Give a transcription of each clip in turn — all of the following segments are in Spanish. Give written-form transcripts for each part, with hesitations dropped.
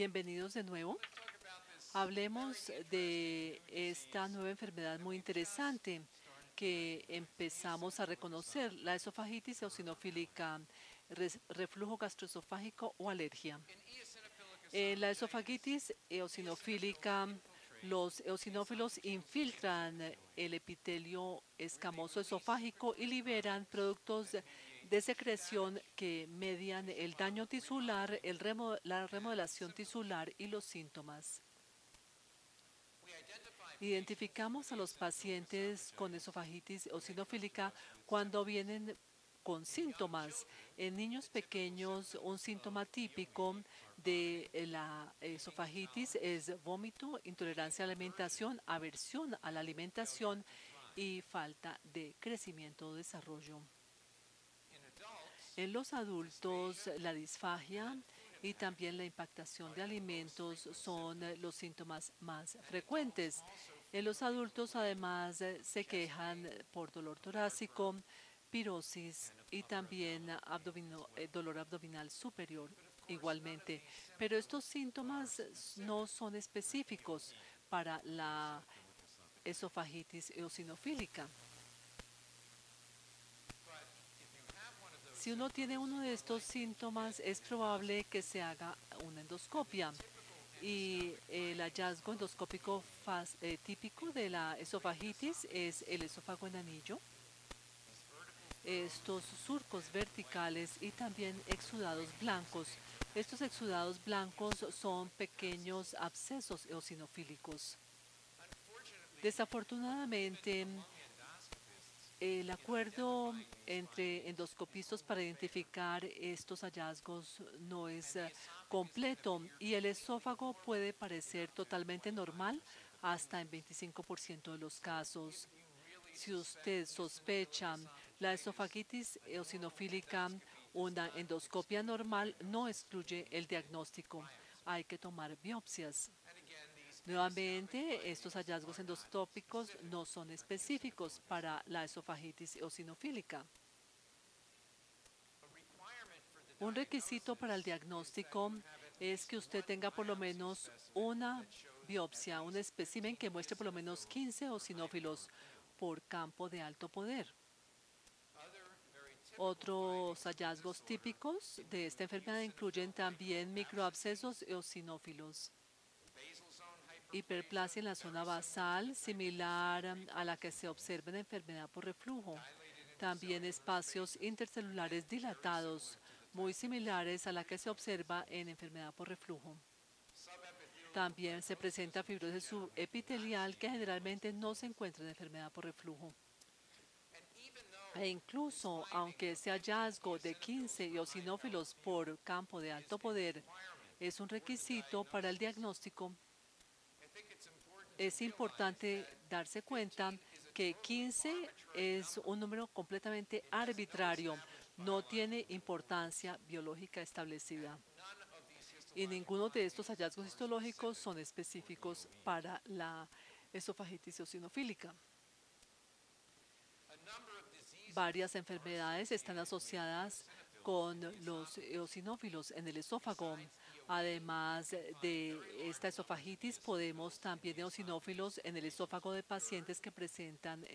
Bienvenidos de nuevo. Hablemos de esta nueva enfermedad muy interesante que empezamos a reconocer, la esofagitis eosinofílica, reflujo gastroesofágico o alergia. En la esofagitis eosinofílica, los eosinófilos infiltran el epitelio escamoso esofágico y liberan productos de secreción que median el daño tisular, la remodelación tisular y los síntomas. Identificamos a los pacientes con esofagitis eosinofílica cuando vienen con síntomas. En niños pequeños, un síntoma típico de la esofagitis es vómito, intolerancia a la alimentación, aversión a la alimentación y falta de crecimiento o desarrollo. En los adultos, la disfagia y también la impactación de alimentos son los síntomas más frecuentes. En los adultos, además, se quejan por dolor torácico, pirosis y también dolor abdominal superior igualmente. Pero estos síntomas no son específicos para la esofagitis eosinofílica. Si uno tiene uno de estos síntomas, es probable que se haga una endoscopia. Y el hallazgo endoscópico típico de la esofagitis es el esófago en anillo, estos surcos verticales y también exudados blancos. Estos exudados blancos son pequeños abscesos eosinofílicos. Desafortunadamente, el acuerdo entre endoscopistas para identificar estos hallazgos no es completo y el esófago puede parecer totalmente normal hasta en 25% de los casos. Si usted sospecha la esofagitis eosinofílica, una endoscopia normal no excluye el diagnóstico. Hay que tomar biopsias. Nuevamente, estos hallazgos endoscópicos no son específicos para la esofagitis eosinofílica. Un requisito para el diagnóstico es que usted tenga por lo menos una biopsia, un espécimen que muestre por lo menos 15 eosinófilos por campo de alto poder. Otros hallazgos típicos de esta enfermedad incluyen también microabscesos eosinófilos, hiperplasia en la zona basal, similar a la que se observa en la enfermedad por reflujo. También espacios intercelulares dilatados, muy similares a la que se observa en enfermedad por reflujo. También se presenta fibrosis subepitelial que generalmente no se encuentra en enfermedad por reflujo. E incluso, aunque ese hallazgo de 15 eosinófilos por campo de alto poder es un requisito para el diagnóstico, es importante darse cuenta que 15 es un número completamente arbitrario, no tiene importancia biológica establecida. Y ninguno de estos hallazgos histológicos son específicos para la esofagitis eosinofílica. Varias enfermedades están asociadas con los eosinófilos en el esófago. Además de esta esofagitis, podemos también eosinófilos en el esófago de pacientes que presentan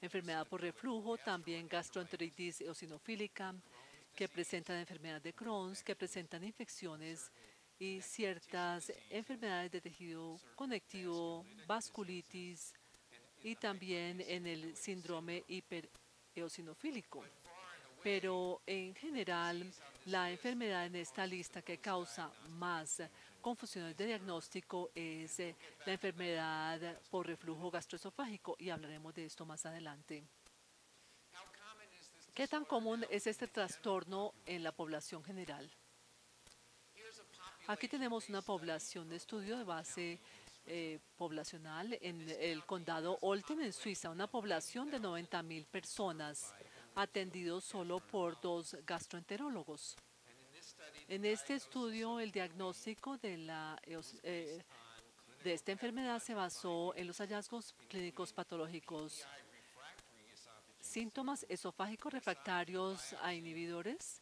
enfermedad por reflujo, también gastroenteritis eosinofílica, que presentan enfermedad de Crohn, que presentan infecciones y ciertas enfermedades de tejido conectivo, vasculitis y también en el síndrome hipereosinofílico. Pero en general, la enfermedad en esta lista que causa más confusiones de diagnóstico es la enfermedad por reflujo gastroesofágico y hablaremos de esto más adelante. ¿Qué tan común es este trastorno en la población general? Aquí tenemos una población de estudio de base poblacional en el condado Olten, en Suiza, una población de 90.000 personas, atendidos solo por 2 gastroenterólogos. En este estudio, el diagnóstico de esta enfermedad se basó en los hallazgos clínicos patológicos, síntomas esofágicos refractarios a inhibidores,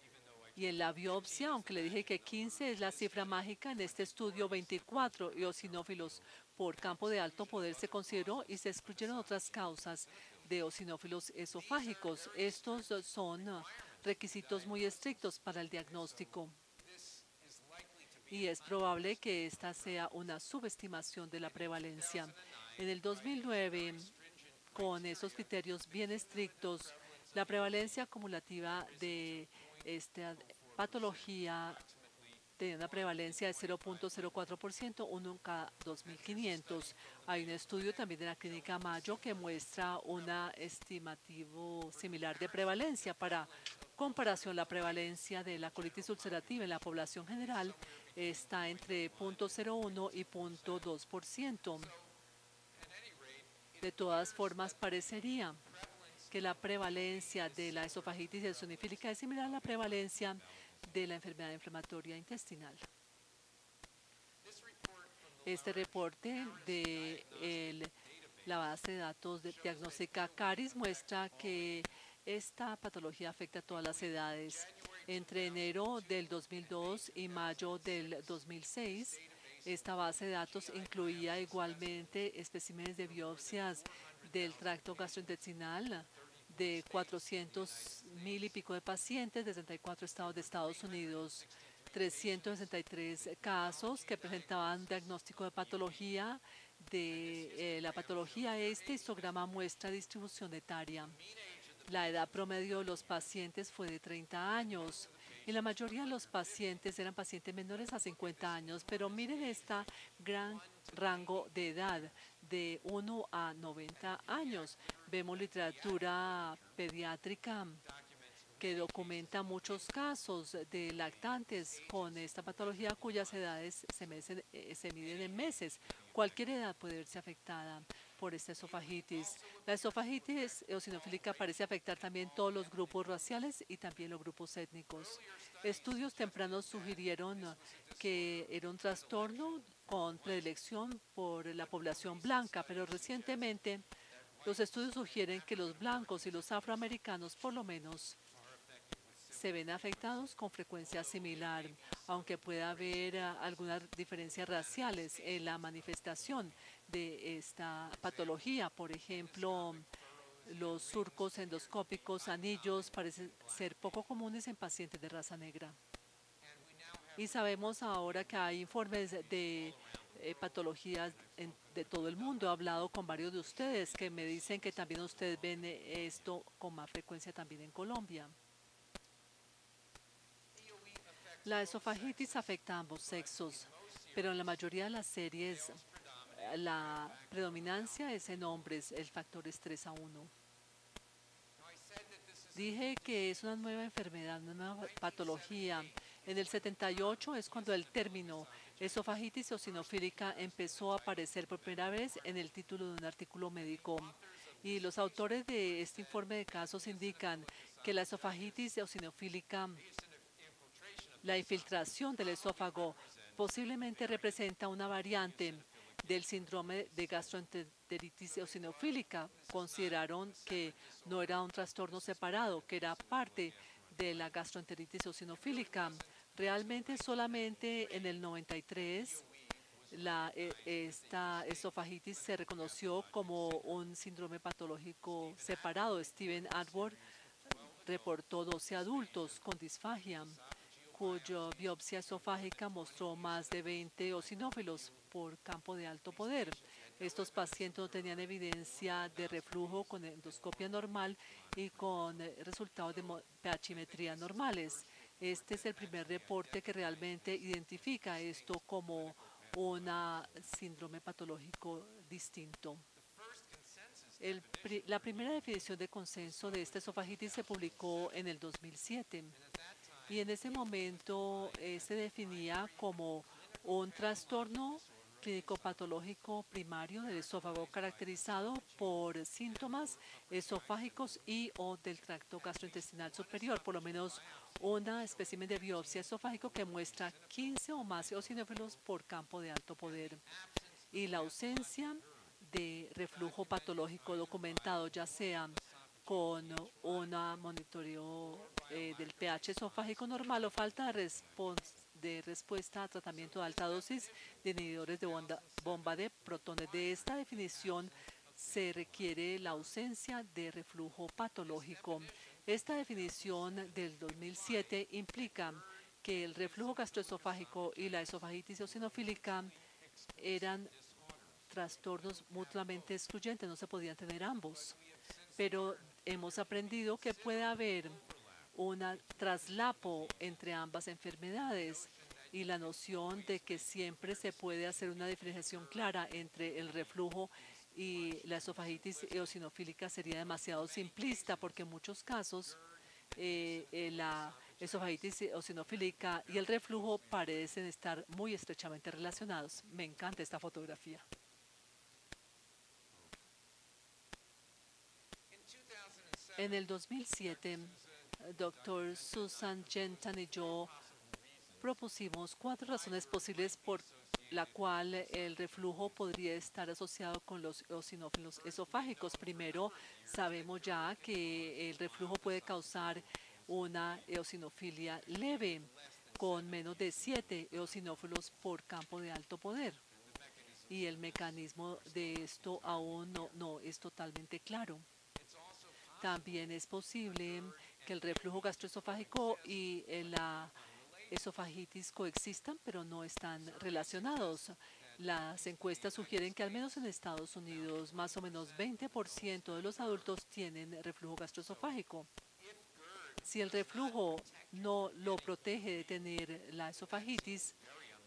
Y en la biopsia, aunque le dije que 15 es la cifra mágica, en este estudio 24 eosinófilos por campo de alto poder se consideró y se excluyeron otras causas de eosinófilos esofágicos. Estos son requisitos muy estrictos para el diagnóstico y es probable que esta sea una subestimación de la prevalencia. En el 2009, con esos criterios bien estrictos, la prevalencia acumulativa de esta patología tenía una prevalencia de 0.04%, uno en cada 2.500. Hay un estudio también de la Clínica Mayo que muestra un estimativo similar de prevalencia. Para comparación, la prevalencia de la colitis ulcerativa en la población general está entre 0.01 y 0.2%. De todas formas, parecería que la prevalencia de la esofagitis eosinofílica es similar a la prevalencia de la enfermedad inflamatoria intestinal. Este reporte de la base de datos de diagnóstica CARIS muestra que esta patología afecta a todas las edades. Entre enero del 2002 y mayo del 2006, esta base de datos incluía igualmente especímenes de biopsias del tracto gastrointestinal de 400,000 y pico de pacientes de 64 estados de Estados Unidos, 363 casos que presentaban diagnóstico de patología. De la patología, este histograma muestra distribución etaria. La edad promedio de los pacientes fue de 30 años y la mayoría de los pacientes eran pacientes menores a 50 años, pero miren este gran rango de edad de 1 a 90 años. Vemos literatura pediátrica que documenta muchos casos de lactantes con esta patología cuyas edades se miden en meses. Cualquier edad puede verse afectada por esta esofagitis. La esofagitis eosinofílica parece afectar también todos los grupos raciales y también los grupos étnicos. Estudios tempranos sugirieron que era un trastorno con predilección por la población blanca, pero recientemente los estudios sugieren que los blancos y los afroamericanos por lo menos se ven afectados con frecuencia similar, aunque pueda haber algunas diferencias raciales en la manifestación de esta patología. Por ejemplo, los surcos endoscópicos, anillos, parecen ser poco comunes en pacientes de raza negra. Y sabemos ahora que hay informes de patologías de todo el mundo. He hablado con varios de ustedes que me dicen que también ustedes ven esto con más frecuencia también en Colombia. La esofagitis afecta a ambos sexos, pero en la mayoría de las series la predominancia es en hombres, el factor es 3:1. Dije que es una nueva enfermedad, una nueva patología. En el 78 es cuando el término esofagitis eosinofílica empezó a aparecer por primera vez en el título de un artículo médico. Y los autores de este informe de casos indican que la esofagitis eosinofílica, la infiltración del esófago, posiblemente representa una variante del síndrome de gastroenteritis eosinofílica. Consideraron que no era un trastorno separado, que era parte de la gastroenteritis eosinofílica. Realmente solamente en el 93 esta esofagitis se reconoció como un síndrome patológico separado. Stephen Atwood reportó 12 adultos con disfagia cuya biopsia esofágica mostró más de 20 eosinófilos por campo de alto poder. Estos pacientes no tenían evidencia de reflujo con endoscopia normal y con resultados de pHimetría normales. Este es el primer reporte que realmente identifica esto como un síndrome patológico distinto. La primera definición de consenso de esta esofagitis se publicó en el 2007. Y en ese momento se definía como un trastorno clínico-patológico primario del esófago caracterizado por síntomas esofágicos y o del tracto gastrointestinal superior, por lo menos una espécimen de biopsia esofágico que muestra 15 o más eosinófilos por campo de alto poder. Y la ausencia de reflujo patológico documentado, ya sea con un monitoreo del pH esofágico normal o falta de respuesta a tratamiento de alta dosis de inhibidores de bomba de protones. De esta definición se requiere la ausencia de reflujo patológico. Esta definición del 2007 implica que el reflujo gastroesofágico y la esofagitis eosinofílica eran trastornos mutuamente excluyentes, no se podían tener ambos. Pero hemos aprendido que puede haber un traslapo entre ambas enfermedades y la noción de que siempre se puede hacer una diferenciación clara entre el reflujo y la esofagitis eosinofílica sería demasiado simplista porque en muchos casos la esofagitis eosinofílica y el reflujo parecen estar muy estrechamente relacionados. Me encanta esta fotografía. En el 2007, Dr. Susan Gentan y yo propusimos 4 razones posibles por la cual el reflujo podría estar asociado con los eosinófilos esofágicos. Primero, sabemos ya que el reflujo puede causar una eosinofilia leve con menos de 7 eosinófilos por campo de alto poder. Y el mecanismo de esto aún no es totalmente claro. También es posible que el reflujo gastroesofágico y la esofagitis coexistan, pero no están relacionados. Las encuestas sugieren que al menos en Estados Unidos, más o menos 20% de los adultos tienen reflujo gastroesofágico. Si el reflujo no lo protege de tener la esofagitis,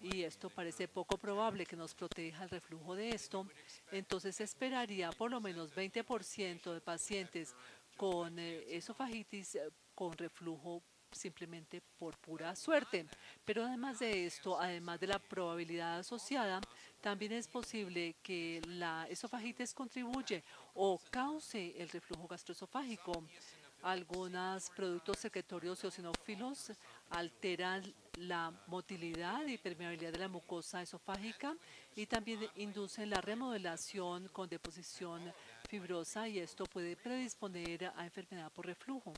y esto parece poco probable que nos proteja el reflujo de esto, entonces esperaría por lo menos 20% de pacientes con esofagitis con reflujo simplemente por pura suerte. Pero además de esto, además de la probabilidad asociada, también es posible que la esofagitis contribuye o cause el reflujo gastroesofágico. Algunos productos secretorios eosinófilos alteran la motilidad y permeabilidad de la mucosa esofágica y también inducen la remodelación con deposición fibrosa y esto puede predisponer a enfermedad por reflujo.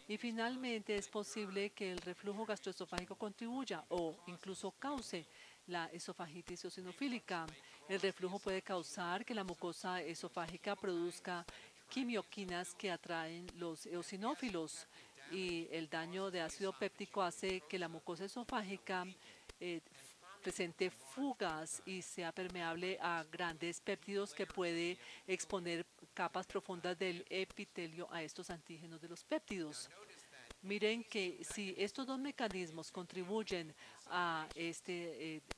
Y finalmente es posible que el reflujo gastroesofágico contribuya o incluso cause la esofagitis eosinofílica. El reflujo puede causar que la mucosa esofágica produzca quimioquinas que atraen los eosinófilos y el daño de ácido péptico hace que la mucosa esofágica presente fugas y sea permeable a grandes péptidos que puede exponer capas profundas del epitelio a estos antígenos de los péptidos. Miren que si estos dos mecanismos contribuyen a esta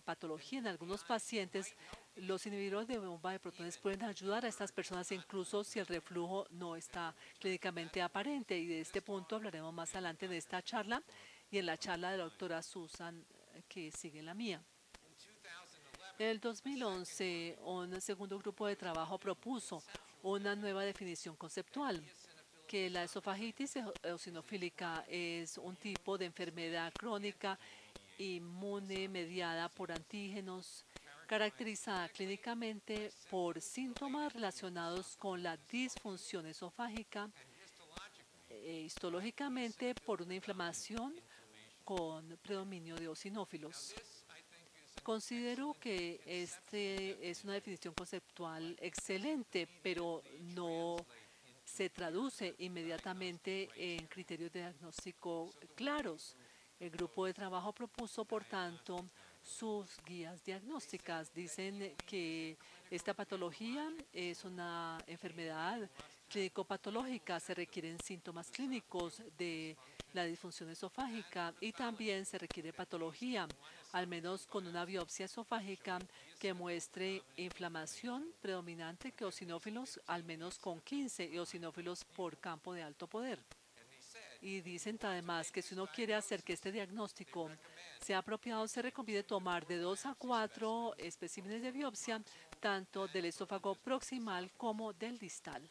patología en algunos pacientes, los inhibidores de bomba de protones pueden ayudar a estas personas incluso si el reflujo no está clínicamente aparente. Y de este punto hablaremos más adelante en esta charla y en la charla de la doctora Susan que sigue la mía. En el 2011, un segundo grupo de trabajo propuso una nueva definición conceptual, que la esofagitis eosinofílica es un tipo de enfermedad crónica inmune mediada por antígenos, caracterizada clínicamente por síntomas relacionados con la disfunción esofágica, histológicamente por una inflamación con predominio de eosinófilos. Considero que este es una definición conceptual excelente, pero no se traduce inmediatamente en criterios de diagnóstico claros. El grupo de trabajo propuso, por tanto, sus guías diagnósticas. Dicen que esta patología es una enfermedad clínico-patológica. Se requieren síntomas clínicos de la disfunción esofágica y también se requiere patología, al menos con una biopsia esofágica que muestre inflamación predominante que eosinófilos, al menos con 15 eosinófilos por campo de alto poder. Y dicen además que si uno quiere hacer que este diagnóstico sea apropiado, se recomienda tomar de 2 a 4 especímenes de biopsia, tanto del esófago proximal como del distal.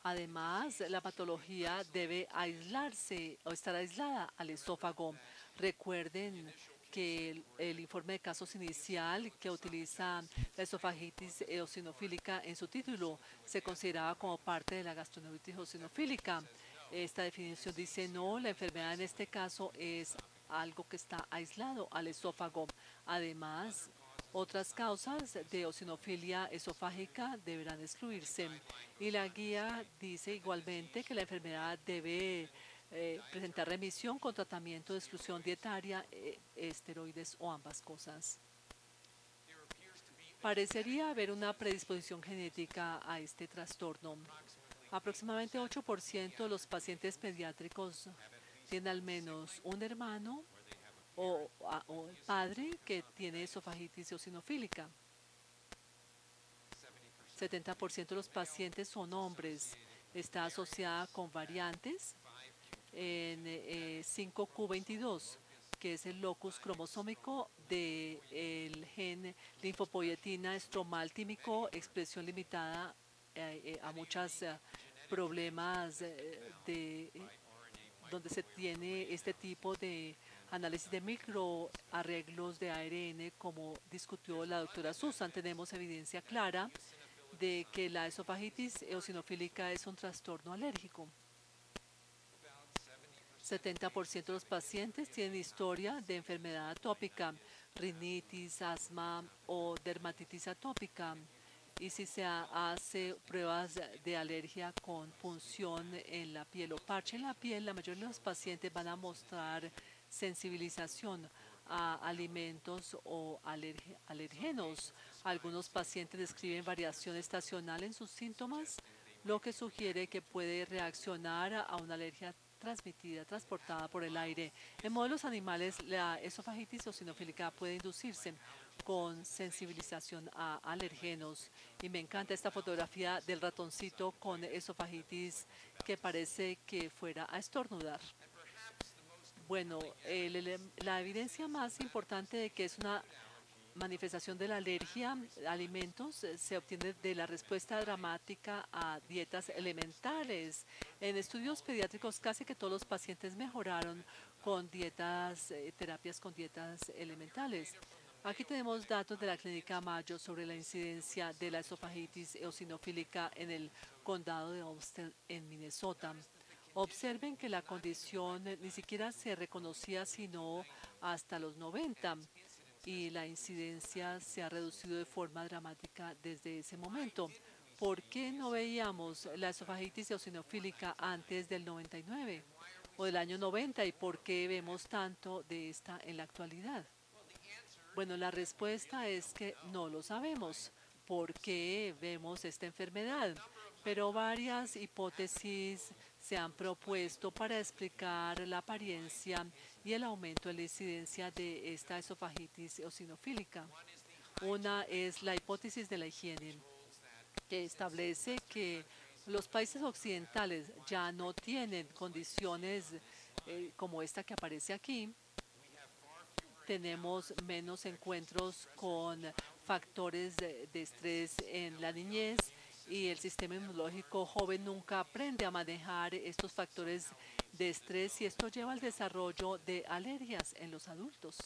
Además, la patología debe aislarse o estar aislada al esófago. Recuerden que el informe de casos inicial que utiliza la esofagitis eosinofílica en su título se consideraba como parte de la gastroenteritis eosinofílica. Esta definición dice no, la enfermedad en este caso es algo que está aislado al esófago. Además, otras causas de eosinofilia esofágica deberán excluirse. Y la guía dice igualmente que la enfermedad debe presentar remisión con tratamiento de exclusión dietaria, esteroides o ambas cosas. Parecería haber una predisposición genética a este trastorno. Aproximadamente 8% de los pacientes pediátricos tienen al menos un hermano o el padre que tiene esofagitis eosinofílica. 70% de los pacientes son hombres. Está asociada con variantes en 5q22, que es el locus cromosómico del gen linfopoietina estromal tímico, expresión limitada a muchos problemas donde se tiene este tipo de análisis de microarreglos de ARN, como discutió la doctora Susan. Tenemos evidencia clara de que la esofagitis eosinofílica es un trastorno alérgico. 70% de los pacientes tienen historia de enfermedad atópica, rinitis, asma o dermatitis atópica. Y si se hace pruebas de alergia con punción en la piel o parche en la piel, la mayoría de los pacientes van a mostrar sensibilización a alimentos o alergenos. Algunos pacientes describen variación estacional en sus síntomas, lo que sugiere que puede reaccionar a una alergia transportada por el aire. En modelos animales, la esofagitis eosinofílica puede inducirse con sensibilización a alergenos. Y me encanta esta fotografía del ratoncito con esofagitis que parece que fuera a estornudar. Bueno, la evidencia más importante de que es una manifestación de la alergia a alimentos se obtiene de la respuesta dramática a dietas elementales. En estudios pediátricos casi que todos los pacientes mejoraron con terapias con dietas elementales. Aquí tenemos datos de la Clínica Mayo sobre la incidencia de la esofagitis eosinofílica en el condado de Olmsted en Minnesota. Observen que la condición ni siquiera se reconocía sino hasta los 90 y la incidencia se ha reducido de forma dramática desde ese momento. ¿Por qué no veíamos la esofagitis eosinofílica antes del 99 o del año 90 y por qué vemos tanto de esta en la actualidad? Bueno, la respuesta es que no lo sabemos por qué vemos esta enfermedad, pero varias hipótesis se han propuesto para explicar la apariencia y el aumento de la incidencia de esta esofagitis eosinofílica. Una es la hipótesis de la higiene, que establece que los países occidentales ya no tienen condiciones como esta que aparece aquí. Tenemos menos encuentros con factores de estrés en la niñez y el sistema inmunológico joven nunca aprende a manejar estos factores de estrés y esto lleva al desarrollo de alergias en los adultos.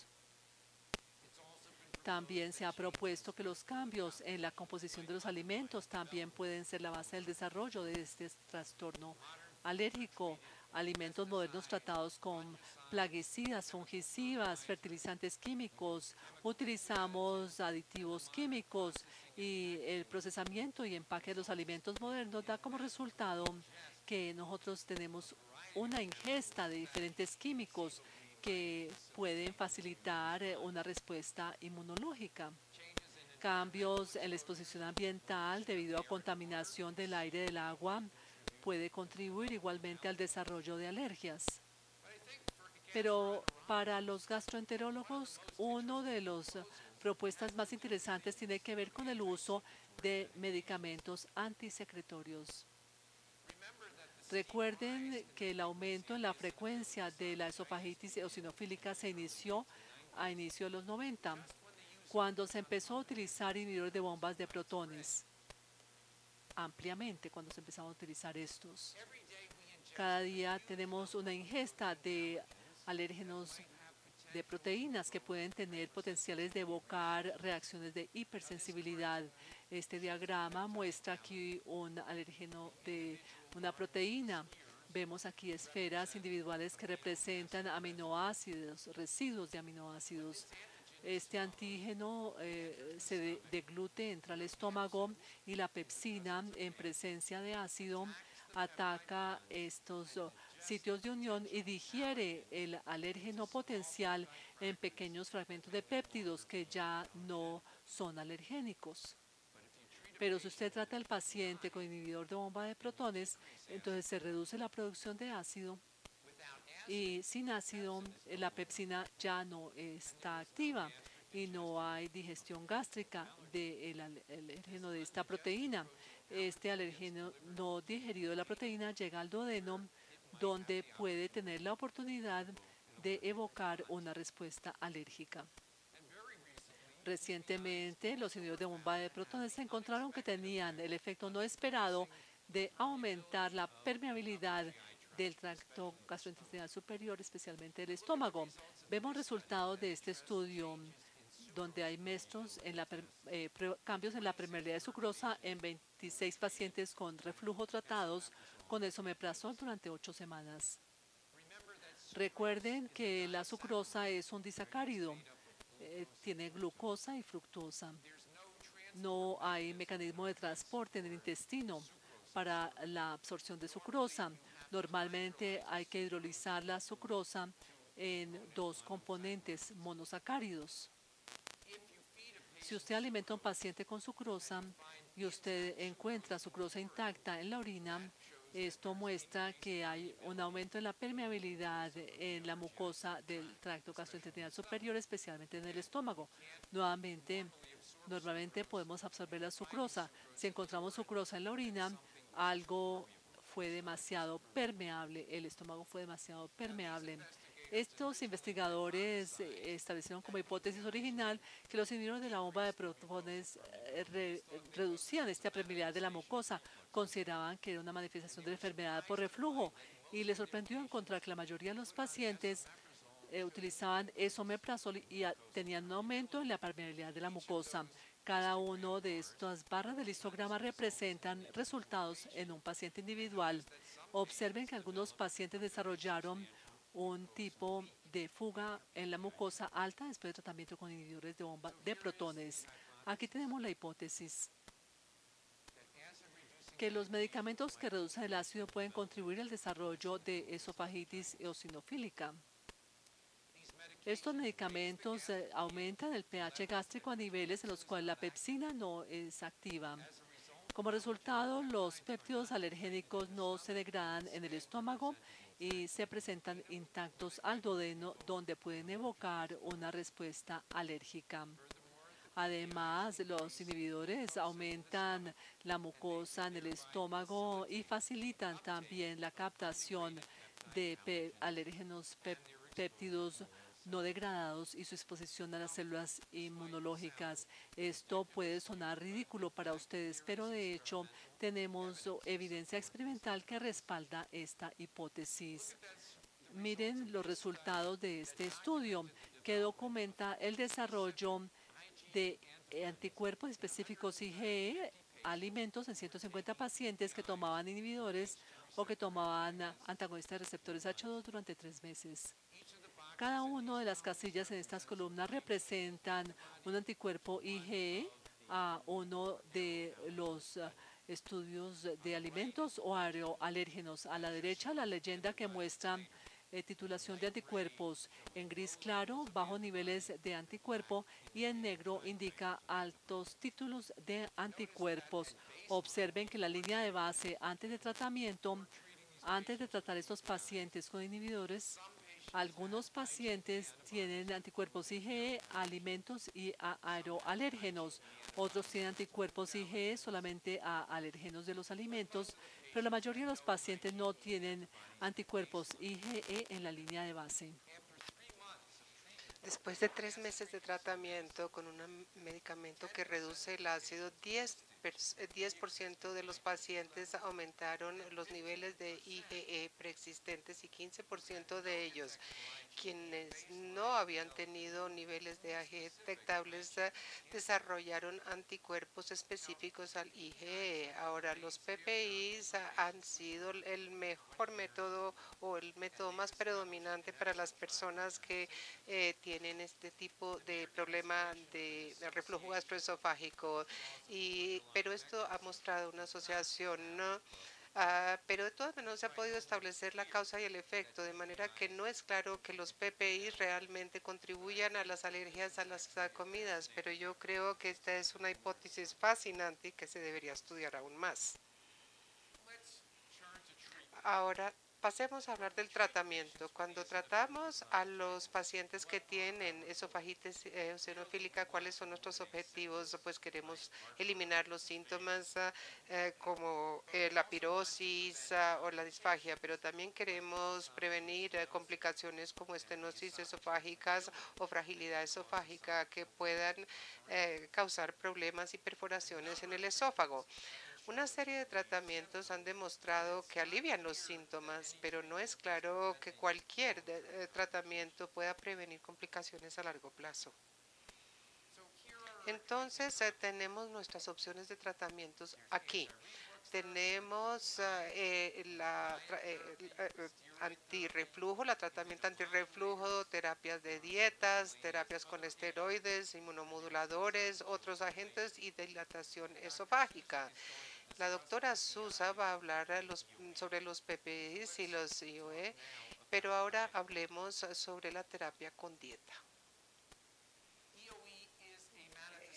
También se ha propuesto que los cambios en la composición de los alimentos también pueden ser la base del desarrollo de este trastorno alérgico. Alimentos modernos tratados con plaguicidas, fungicidas, fertilizantes químicos, utilizamos aditivos químicos y el procesamiento y empaque de los alimentos modernos da como resultado que nosotros tenemos una ingesta de diferentes químicos que pueden facilitar una respuesta inmunológica. Cambios en la exposición ambiental debido a contaminación del aire y del agua puede contribuir igualmente al desarrollo de alergias. Pero para los gastroenterólogos, una de las propuestas más interesantes tiene que ver con el uso de medicamentos antisecretorios. Recuerden que el aumento en la frecuencia de la esofagitis eosinofílica se inició a inicio de los 90, cuando se empezó a utilizar inhibidores de bombas de protones. Ampliamente cuando se empezaron a utilizar estos. Cada día tenemos una ingesta de alérgenos de proteínas que pueden tener potenciales de evocar reacciones de hipersensibilidad. Este diagrama muestra aquí un alérgeno de una proteína. Vemos aquí esferas individuales que representan aminoácidos, residuos de aminoácidos. Este antígeno se deglute, entra al estómago y la pepsina, en presencia de ácido, ataca estos sitios de unión y digiere el alérgeno potencial en pequeños fragmentos de péptidos que ya no son alergénicos. Pero si usted trata al paciente con inhibidor de bomba de protones, entonces se reduce la producción de ácido y sin ácido la pepsina ya no está activa y no hay digestión gástrica del alérgeno de esta proteína. Este alérgeno no digerido de la proteína llega al duodeno, donde puede tener la oportunidad de evocar una respuesta alérgica. Recientemente, los inhibidores de bomba de protones se encontraron que tenían el efecto no esperado de aumentar la permeabilidad del tracto gastrointestinal superior, especialmente el estómago. Vemos resultados de este estudio donde hay cambios en la permeabilidad de sucrosa en 26 pacientes con reflujo tratados con esomeprazol durante 8 semanas. Recuerden que la sucrosa es un disacárido, tiene glucosa y fructosa. No hay mecanismo de transporte en el intestino para la absorción de sucrosa. Normalmente hay que hidrolizar la sucrosa en 2 componentes monosacáridos. Si usted alimenta a un paciente con sucrosa y usted encuentra sucrosa intacta en la orina, esto muestra que hay un aumento en la permeabilidad en la mucosa del tracto gastrointestinal superior, especialmente en el estómago. Nuevamente, normalmente podemos absorber la sucrosa. Si encontramos sucrosa en la orina, algo fue demasiado permeable, el estómago fue demasiado permeable. Estos investigadores establecieron como hipótesis original que los inhibidores de la bomba de protones reducían esta permeabilidad de la mucosa. Consideraban que era una manifestación de la enfermedad por reflujo y les sorprendió encontrar que la mayoría de los pacientes utilizaban esomeprazol y tenían un aumento en la permeabilidad de la mucosa. Cada uno de estas barras del histograma representan resultados en un paciente individual. Observen que algunos pacientes desarrollaron un tipo de fuga en la mucosa alta después de tratamiento con inhibidores de bomba de protones. Aquí tenemos la hipótesis que los medicamentos que reducen el ácido pueden contribuir al desarrollo de esofagitis eosinofílica. Estos medicamentos aumentan el pH gástrico a niveles en los cuales la pepsina no es activa. Como resultado, los péptidos alergénicos no se degradan en el estómago y se presentan intactos al duodeno, donde pueden evocar una respuesta alérgica. Además, los inhibidores aumentan la mucosa en el estómago y facilitan también la captación de alérgenos péptidos no degradados y su exposición a las células inmunológicas. Esto puede sonar ridículo para ustedes, pero de hecho tenemos evidencia experimental que respalda esta hipótesis. Miren los resultados de este estudio que documenta el desarrollo de anticuerpos específicos IgE alimentos en 150 pacientes que tomaban inhibidores o que tomaban antagonistas de receptores H2 durante 3 meses. Cada una de las casillas en estas columnas representan un anticuerpo IgE a uno de los estudios de alimentos o aeroalérgenos. A la derecha, la leyenda que muestra titulación de anticuerpos. En gris claro, bajos niveles de anticuerpo y en negro indica altos títulos de anticuerpos. Observen que la línea de base antes de tratamiento, antes de tratar estos pacientes con inhibidores, algunos pacientes tienen anticuerpos IgE a alimentos y a aeroalérgenos. Otros tienen anticuerpos IgE solamente a alérgenos de los alimentos, pero la mayoría de los pacientes no tienen anticuerpos IgE en la línea de base. Después de 3 meses de tratamiento con un medicamento que reduce el ácido, 10 10% de los pacientes aumentaron los niveles de IgE preexistentes y 15% de ellos, quienes no habían tenido niveles de IgE detectables, desarrollaron anticuerpos específicos al IgE. Ahora, los PPIs han sido el mejor método o el método más predominante para las personas que tienen este tipo de problema de reflujo gastroesofágico. Pero esto ha mostrado una asociación, ¿no? Pero de todas maneras no se ha podido establecer la causa y el efecto, de manera que no es claro que los PPI realmente contribuyan a las alergias a las comidas, pero yo creo que esta es una hipótesis fascinante y que se debería estudiar aún más. Ahora pasemos a hablar del tratamiento. Cuando tratamos a los pacientes que tienen esofagitis eosinofílica, ¿cuáles son nuestros objetivos? Pues queremos eliminar los síntomas como la pirosis o la disfagia, pero también queremos prevenir complicaciones como estenosis esofágicas o fragilidad esofágica que puedan causar problemas y perforaciones en el esófago. Una serie de tratamientos han demostrado que alivian los síntomas, pero no es claro que cualquier tratamiento pueda prevenir complicaciones a largo plazo. Entonces, tenemos nuestras opciones de tratamientos aquí. Tenemos antirreflujo, la tratamiento antirreflujo, terapias de dietas, terapias con esteroides, inmunomoduladores, otros agentes y dilatación esofágica. La doctora Sousa va a hablar sobre los PPIs y los IOE, pero ahora hablemos sobre la terapia con dieta.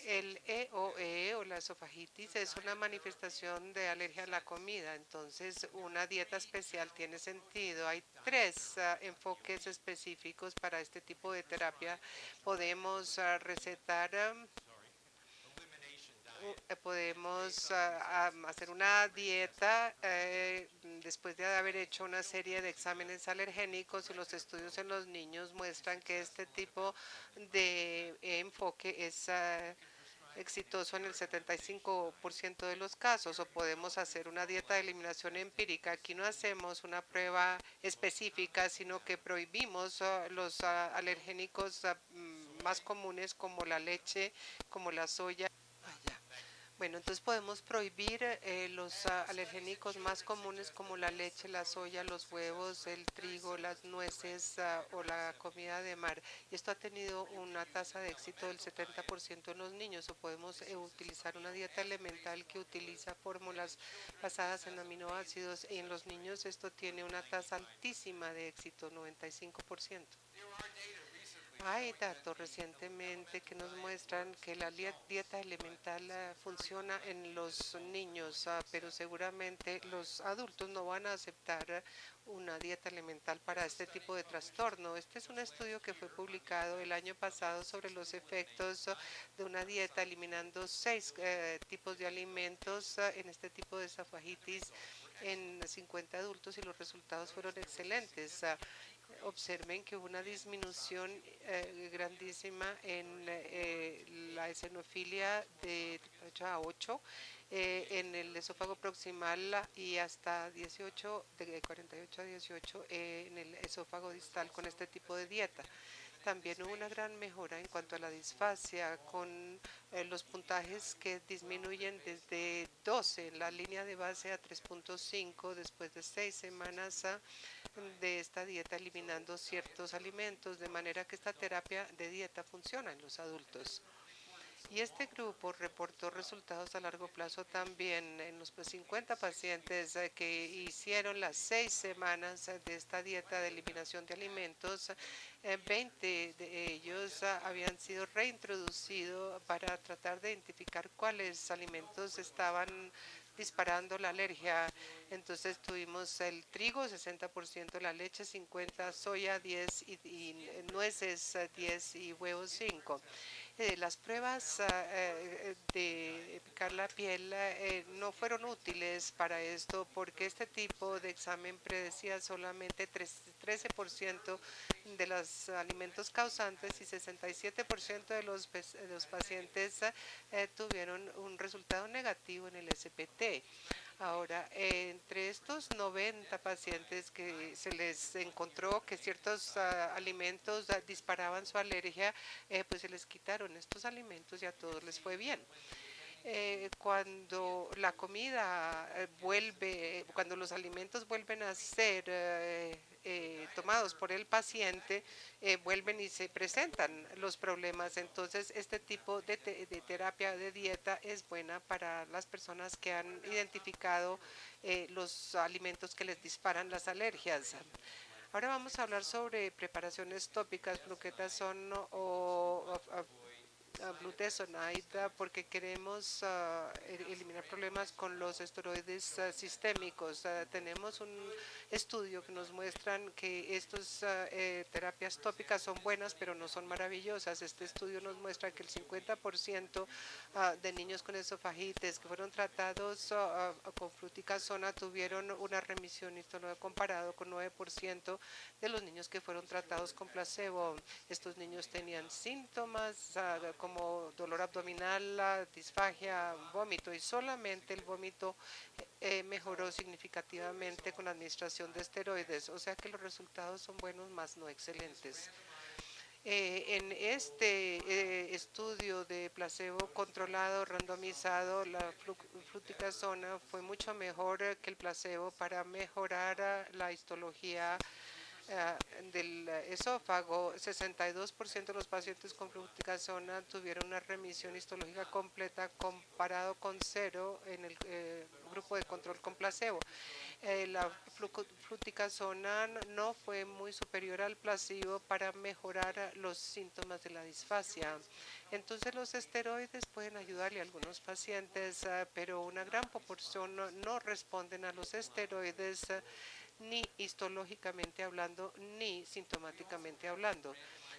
El EOE o la esofagitis es una manifestación de alergia a la comida, entonces una dieta especial tiene sentido. Hay tres enfoques específicos para este tipo de terapia. Podemos recetar podemos hacer una dieta después de haber hecho una serie de exámenes alergénicos y los estudios en los niños muestran que este tipo de enfoque es exitoso en el 75% de los casos, o podemos hacer una dieta de eliminación empírica. Aquí no hacemos una prueba específica, sino que prohibimos los alergénicos más comunes como la leche, como la soya. Bueno, entonces podemos prohibir los alergénicos más comunes como la leche, la soya, los huevos, el trigo, las nueces o la comida de mar. Y esto ha tenido una tasa de éxito del 70% en los niños. O podemos utilizar una dieta elemental que utiliza fórmulas basadas en aminoácidos. Y en los niños esto tiene una tasa altísima de éxito, 95%. Hay datos recientemente que nos muestran que la dieta elemental funciona en los niños, pero seguramente los adultos no van a aceptar una dieta elemental para este tipo de trastorno. Este es un estudio que fue publicado el año pasado sobre los efectos de una dieta eliminando 6 tipos de alimentos en este tipo de esofagitis en 50 adultos y los resultados fueron excelentes. Observen que hubo una disminución grandísima en la eosinofilia de 8 a 8 en el esófago proximal y hasta 18, de 48 a 18 en el esófago distal con este tipo de dieta. También hubo una gran mejora en cuanto a la disfasia, con los puntajes que disminuyen desde 12 en la línea de base a 3.5 después de 6 semanas de esta dieta, eliminando ciertos alimentos, de manera que esta terapia de dieta funciona en los adultos. Y este grupo reportó resultados a largo plazo también en los 50 pacientes que hicieron las 6 semanas de esta dieta de eliminación de alimentos. 20 de ellos habían sido reintroducidos para tratar de identificar cuáles alimentos estaban disparando la alergia. Entonces tuvimos el trigo 60%, la leche 50%, soya 10% y nueces 10% y huevos 5%. Las pruebas de picar la piel no fueron útiles para esto porque este tipo de examen predecía solamente 13% de los alimentos causantes y 67% de los pacientes tuvieron un resultado negativo en el SPT. Ahora, entre estos 90 pacientes que se les encontró que ciertos alimentos disparaban su alergia, pues se les quitaron estos alimentos y a todos les fue bien. Cuando la comida cuando los alimentos vuelven a ser tomados por el paciente, vuelven y se presentan los problemas. Entonces, este tipo de terapia de dieta es buena para las personas que han identificado los alimentos que les disparan las alergias. Ahora vamos a hablar sobre preparaciones tópicas, fluoxetazón o Budesonide porque queremos eliminar problemas con los esteroides sistémicos. Tenemos un estudio que nos muestran que estas terapias tópicas son buenas, pero no son maravillosas. Este estudio nos muestra que el 50% de niños con esofagitis que fueron tratados con fluticasona tuvieron una remisión, y esto lo he comparado con 9% de los niños que fueron tratados con placebo. Estos niños tenían síntomas como dolor abdominal, disfagia, vómito, y solamente el vómito mejoró significativamente con la administración de esteroides. O sea que los resultados son buenos, más no excelentes. En este estudio de placebo controlado, randomizado, la fluticasona fue mucho mejor que el placebo para mejorar la histología del esófago. 62% de los pacientes con fluticasona tuvieron una remisión histológica completa comparado con 0 en el grupo de control con placebo. La fluticasona no fue muy superior al placebo para mejorar los síntomas de la disfagia. Entonces los esteroides pueden ayudarle a algunos pacientes, pero una gran proporción no responden a los esteroides ni histológicamente hablando, ni sintomáticamente hablando.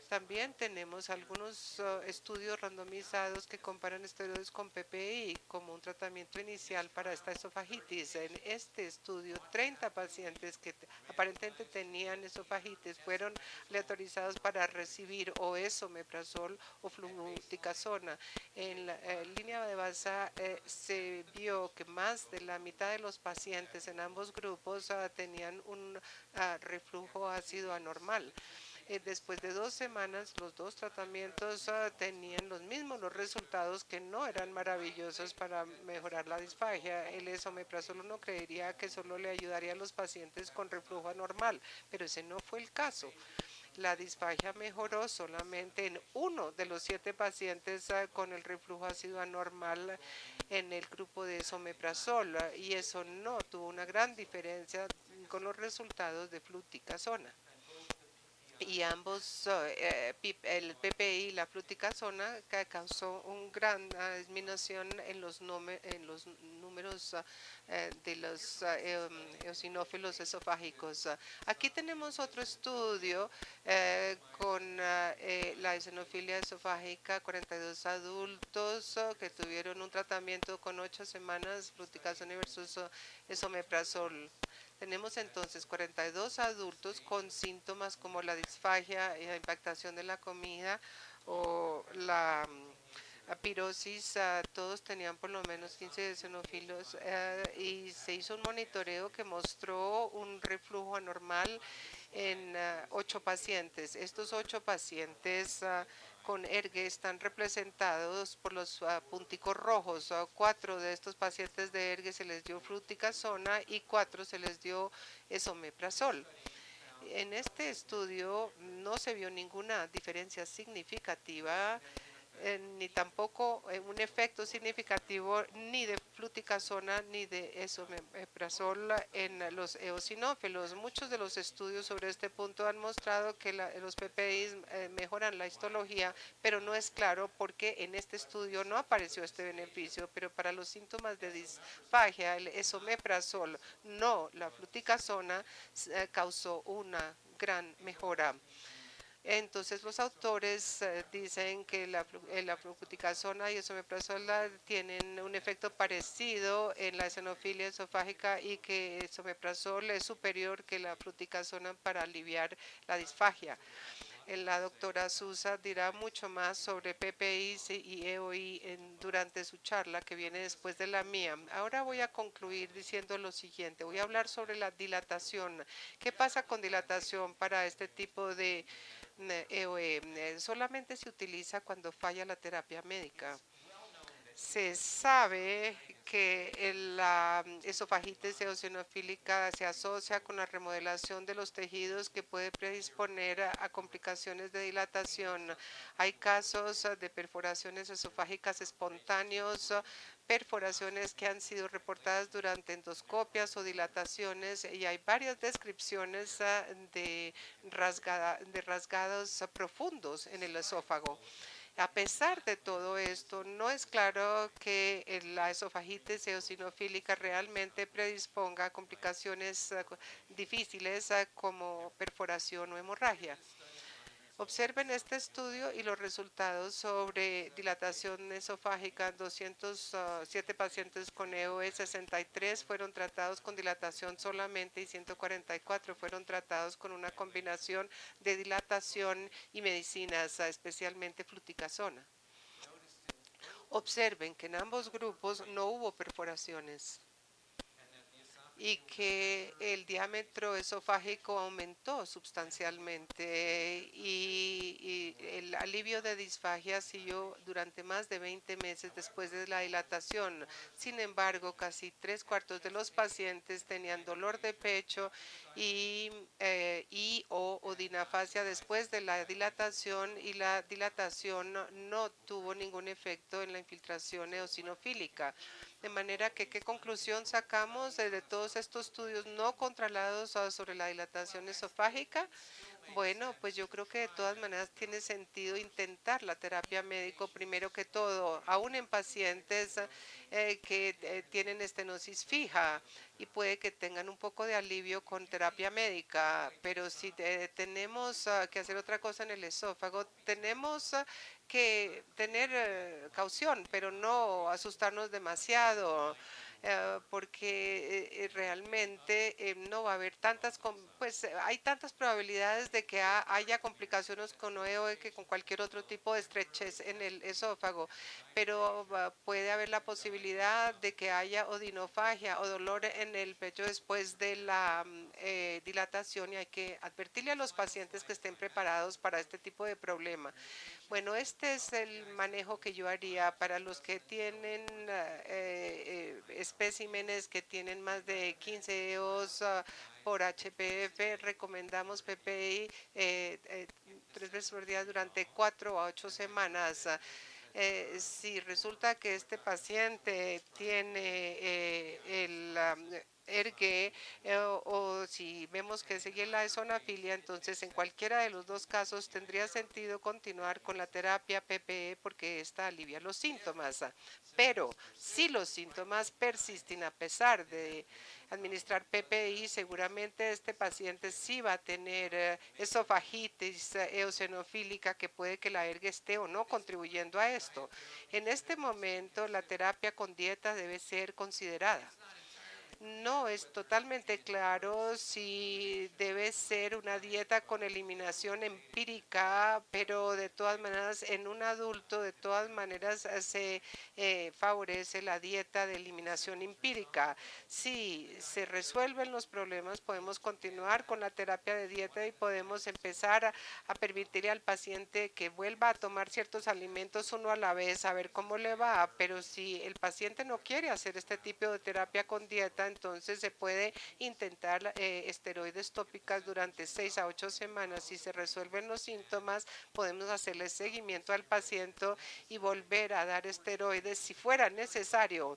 También tenemos algunos estudios randomizados que comparan esteroides con PPI como un tratamiento inicial para esta esofagitis. En este estudio, 30 pacientes que aparentemente tenían esofagitis fueron aleatorizados para recibir o esomeprazol o fluticasona. En la línea de base se vio que más de la mitad de los pacientes en ambos grupos tenían un reflujo ácido anormal. Después de 2 semanas, los dos tratamientos tenían los resultados, que no eran maravillosos para mejorar la disfagia. El esomeprazol uno creería que solo le ayudaría a los pacientes con reflujo anormal, pero ese no fue el caso. La disfagia mejoró solamente en 1 de los 7 pacientes con el reflujo ácido anormal en el grupo de esomeprazol, y eso no tuvo una gran diferencia con los resultados de fluticasona. Y ambos, el PPI y la fluticasona, que causó una gran disminución en los números de los eosinófilos esofágicos. Aquí tenemos otro estudio con la eosinofilia esofágica, 42 adultos que tuvieron un tratamiento con 8 semanas, fluticasona versus esomeprazol. Tenemos entonces 42 adultos con síntomas como la disfagia, la impactación de la comida o la pirosis. Todos tenían por lo menos 15 eosinofilos y se hizo un monitoreo que mostró un reflujo anormal en 8 pacientes. Estos 8 pacientes con ERGE están representados por los punticos rojos. 4 de estos pacientes de ERGE se les dio fluticasona y 4 se les dio esomeprazol. En este estudio no se vio ninguna diferencia significativa ni tampoco un efecto significativo ni de fluticasona ni de esomeprazol en los eosinófilos. Muchos de los estudios sobre este punto han mostrado que los PPIs mejoran la histología, pero no es claro por qué en este estudio no apareció este beneficio. Pero para los síntomas de disfagia, el esomeprazol, no la fluticasona, causó una gran mejora. Entonces los autores dicen que la fluticasona y el omeprazol tienen un efecto parecido en la eosinofilia esofágica y que el omeprazol es superior que la fluticasona para aliviar la disfagia. La doctora Susa dirá mucho más sobre PPI y EOI durante su charla que viene después de la mía. Ahora voy a concluir diciendo lo siguiente. Voy a hablar sobre la dilatación. ¿Qué pasa con dilatación para este tipo de EOE? Solamente se utiliza cuando falla la terapia médica. Se sabe que la esofagitis eosinofílica se asocia con la remodelación de los tejidos que puede predisponer a complicaciones de dilatación. Hay casos de perforaciones esofágicas espontáneos, perforaciones que han sido reportadas durante endoscopias o dilataciones y hay varias descripciones de rasgados profundos en el esófago. A pesar de todo esto, no es claro que la esofagitis eosinofílica realmente predisponga a complicaciones difíciles como perforación o hemorragia. Observen este estudio y los resultados sobre dilatación esofágica. 207 pacientes con EOE, 63 fueron tratados con dilatación solamente y 144 fueron tratados con una combinación de dilatación y medicinas, especialmente fluticasona. Observen que en ambos grupos no hubo perforaciones y que el diámetro esofágico aumentó sustancialmente y el alivio de disfagia siguió durante más de 20 meses después de la dilatación. Sin embargo, casi 3/4 de los pacientes tenían dolor de pecho o dinafasia después de la dilatación y la dilatación no tuvo ningún efecto en la infiltración eosinofílica. De manera que, ¿qué conclusión sacamos de todos estos estudios no controlados sobre la dilatación esofágica? Bueno, pues yo creo que de todas maneras tiene sentido intentar la terapia médica primero que todo, aún en pacientes que tienen estenosis fija y puede que tengan un poco de alivio con terapia médica, pero si tenemos que hacer otra cosa en el esófago, tenemos que tener caución, pero no asustarnos demasiado. Porque realmente no va a haber pues hay tantas probabilidades de que haya complicaciones con EOE que con cualquier otro tipo de estrechez en el esófago, pero puede haber la posibilidad de que haya odinofagia o dolor en el pecho después de la dilatación y hay que advertirle a los pacientes que estén preparados para este tipo de problema. Bueno, este es el manejo que yo haría para los que tienen especímenes que tienen más de 15 EOS por HPF. Recomendamos PPI 3 veces por día durante 4 a 8 semanas. Si resulta que este paciente tiene el ERGE o si vemos que sigue la esonafilia, entonces en cualquiera de los dos casos tendría sentido continuar con la terapia PPE porque esta alivia los síntomas. Pero si los síntomas persisten a pesar de administrar PPI, seguramente este paciente sí va a tener esofagitis eosinofílica que puede que la ERGE esté o no contribuyendo a esto. En este momento, la terapia con dieta debe ser considerada. No es totalmente claro si debe ser una dieta con eliminación empírica, pero de todas maneras en un adulto de todas maneras se favorece la dieta de eliminación empírica. Si se resuelven los problemas, podemos continuar con la terapia de dieta y podemos empezar a permitirle al paciente que vuelva a tomar ciertos alimentos uno a la vez, a ver cómo le va. Pero si el paciente no quiere hacer este tipo de terapia con dieta, entonces se puede intentar esteroides tópicas durante 6 a 8 semanas. Si se resuelven los síntomas, podemos hacerle seguimiento al paciente y volver a dar esteroides si fuera necesario.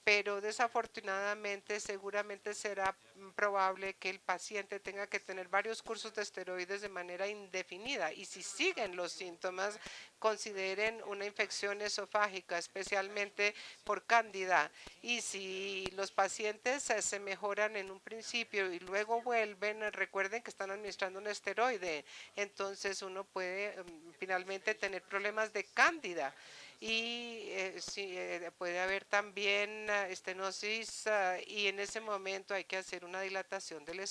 pero desafortunadamente seguramente será probable que el paciente tenga que tener varios cursos de esteroides de manera indefinida y si siguen los síntomas, consideren una infección esofágica, especialmente por cándida. Y si los pacientes se mejoran en un principio y luego vuelven, recuerden que están administrando un esteroide, entonces uno puede finalmente tener problemas de cándida y sí, puede haber también estenosis y en ese momento hay que hacer una dilatación del esófago.